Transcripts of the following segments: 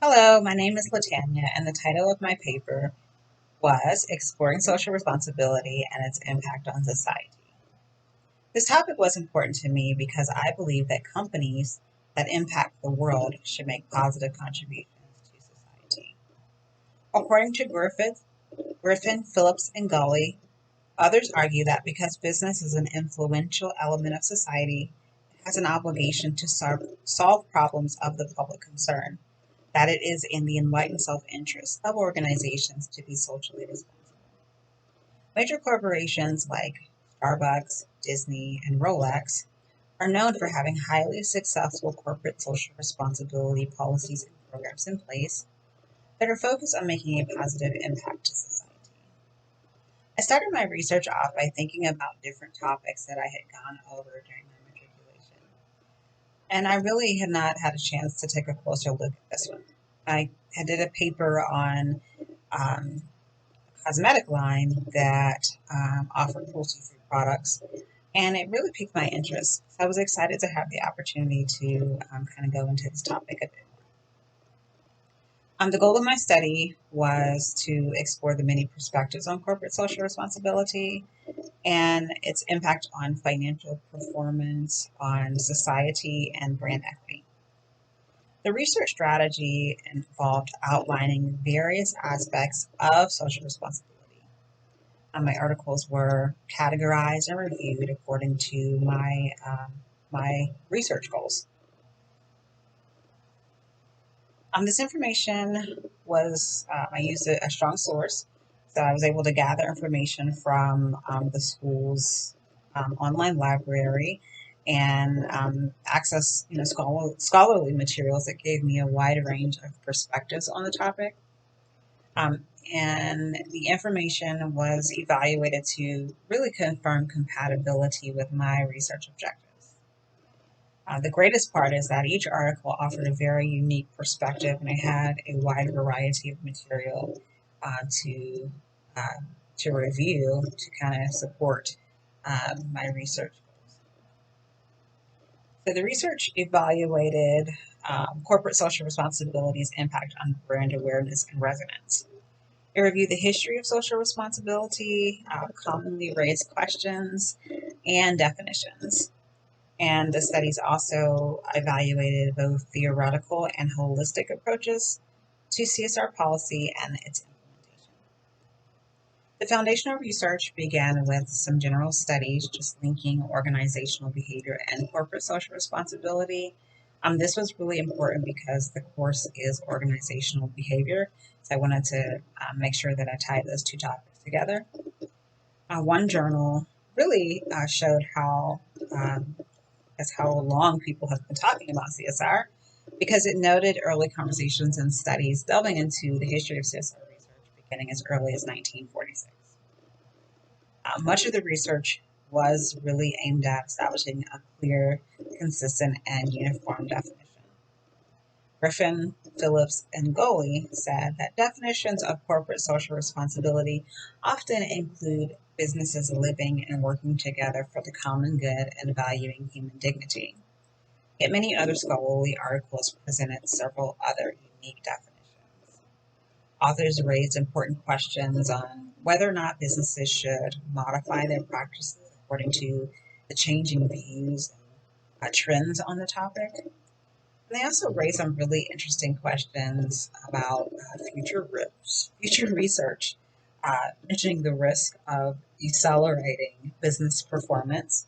Hello, my name is LaTanya, and the title of my paper was Exploring Social Responsibility and Its Impact on Society. This topic was important to me because I believe that companies that impact the world should make positive contributions to society. According to Griffin, Phillips, and Gully, others argue that because business is an influential element of society, it has an obligation to solve problems of the public concern, that it is in the enlightened self-interest of organizations to be socially responsible. Major corporations like Starbucks, Disney, and Rolex are known for having highly successful corporate social responsibility policies and programs in place that are focused on making a positive impact to society. I started my research off by thinking about different topics that I had gone over during my matriculation, and I really had not had a chance to take a closer look at this one. I did a paper on um, cosmetic line that offer cruelty-free products, and it really piqued my interest. So I was excited to have the opportunity to kind of go into this topic a bit. The goal of my study was to explore the many perspectives on corporate social responsibility and its impact on financial performance, on society, and brand equity. The research strategy involved outlining various aspects of social responsibility. My articles were categorized and reviewed according to my research goals. This information was I used a strong source, so I was able to gather information from the school's online library and access scholarly materials that gave me a wide range of perspectives on the topic. And the information was evaluated to really confirm compatibility with my research objectives. The greatest part is that each article offered a very unique perspective, and I had a wide variety of material to uh, to review to kind of support my research goals. So the research evaluated corporate social responsibility's impact on brand awareness and resonance. It reviewed the history of social responsibility, commonly raised questions, and definitions. And the studies also evaluated both theoretical and holistic approaches to CSR policy and its implementation. The foundational research began with some general studies just linking organizational behavior and corporate social responsibility. This was really important because the course is organizational behavior, so I wanted to make sure that I tied those two topics together. One journal really showed um, how long people have been talking about CSR because it noted early conversations and studies delving into the history of CSR research beginning as early as 1946. Much of the research was really aimed at establishing a clear, consistent, and uniform definition. Griffin, Phillips, and Goley said that definitions of corporate social responsibility often include businesses living and working together for the common good and valuing human dignity. Yet many other scholarly articles presented several other unique definitions. Authors raised important questions on whether or not businesses should modify their practices according to the changing views and trends on the topic. And they also raised some really interesting questions about future research, mentioning the risk of decelerating business performance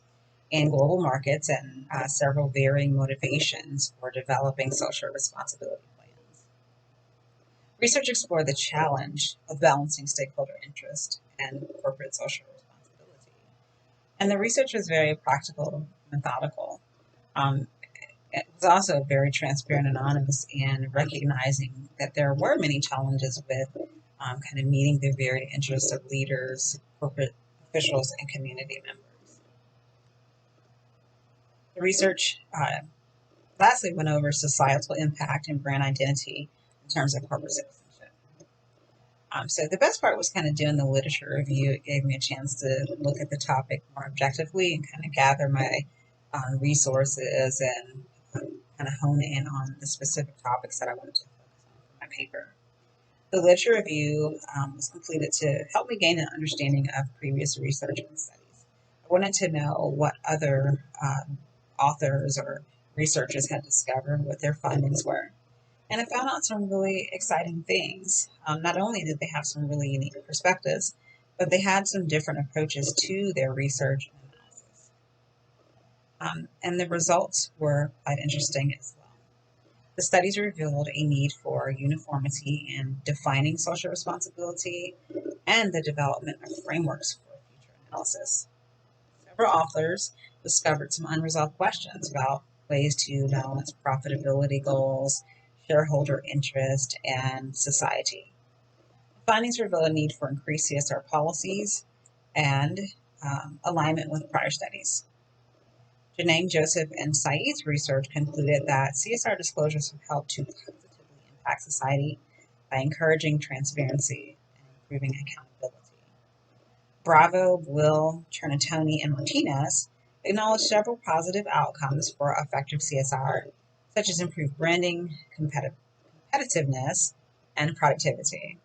in global markets and several varying motivations for developing social responsibility plans. Research explored the challenge of balancing stakeholder interest and corporate social responsibility. And the research was very practical, methodical. Um, it was also very transparent and anonymous in recognizing that there were many challenges with kind of meeting the varied interests of leaders, corporate officials, and community members. The research lastly went over societal impact and brand identity in terms of corporate citizenship. So the best part was kind of doing the literature review. It gave me a chance to look at the topic more objectively and kind of gather my resources and kind of hone in on the specific topics that I wanted to focus paper. The literature review was completed to help me gain an understanding of previous research and studies. I wanted to know what other authors or researchers had discovered, what their findings were. And I found out some really exciting things. Not only did they have some really unique perspectives, but they had some different approaches to their research and analysis. And the results were quite interesting as well. The studies revealed a need for uniformity in defining social responsibility and the development of frameworks for future analysis. Several authors discovered some unresolved questions about ways to balance profitability goals, shareholder interest, and society. The findings reveal a need for increased CSR policies and alignment with prior studies. Janae, Joseph, and Saeed's research concluded that CSR disclosures have helped to positively impact society by encouraging transparency and improving accountability. Bravo, Will, Trinitoni, and Martinez acknowledged several positive outcomes for effective CSR, such as improved branding, competitiveness, and productivity.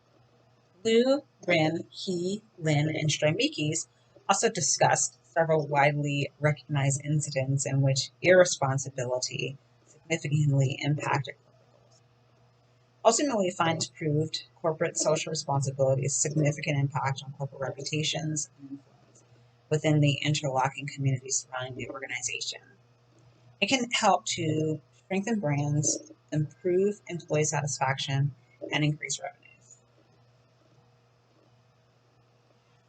Liu, Rin, He, Lin, and Strymikis also discussed several widely recognized incidents in which irresponsibility significantly impacted corporate goals. Ultimately, findings proved corporate social responsibility's significant impact on corporate reputations and influence within the interlocking communities surrounding the organization. It can help to strengthen brands, improve employee satisfaction, and increase revenues.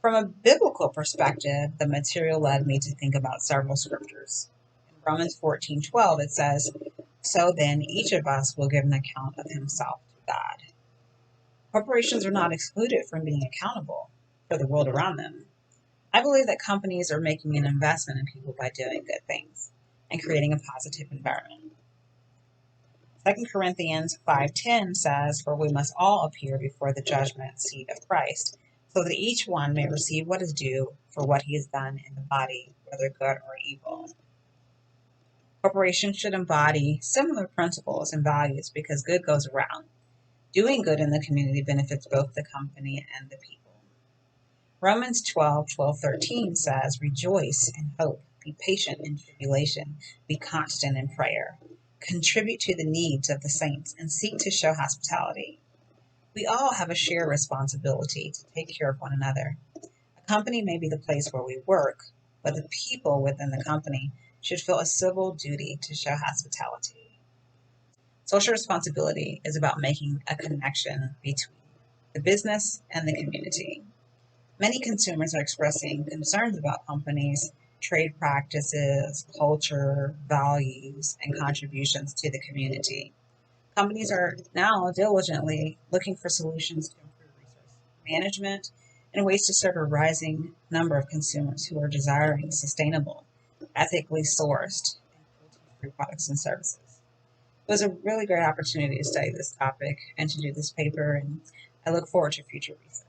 From a biblical perspective, the material led me to think about several scriptures. In Romans 14:12, it says, "So then each of us will give an account of himself to God." Corporations are not excluded from being accountable for the world around them. I believe that companies are making an investment in people by doing good things and creating a positive environment. 2 Corinthians 5:10 says, "For we must all appear before the judgment seat of Christ, so that each one may receive what is due for what he has done in the body, whether good or evil." Corporations should embody similar principles and values because good goes around. Doing good in the community benefits both the company and the people. Romans 12:13 says, "Rejoice in hope, be patient in tribulation, be constant in prayer. Contribute to the needs of the saints and seek to show hospitality." We all have a shared responsibility to take care of one another. A company may be the place where we work, but the people within the company should feel a civil duty to show hospitality. Social responsibility is about making a connection between the business and the community. Many consumers are expressing concerns about companies' trade practices, culture, values, and contributions to the community. Companies are now diligently looking for solutions to improve resource management and ways to serve a rising number of consumers who are desiring sustainable, ethically sourced, and cruelty-free products and services. It was a really great opportunity to study this topic and to do this paper, and I look forward to future research.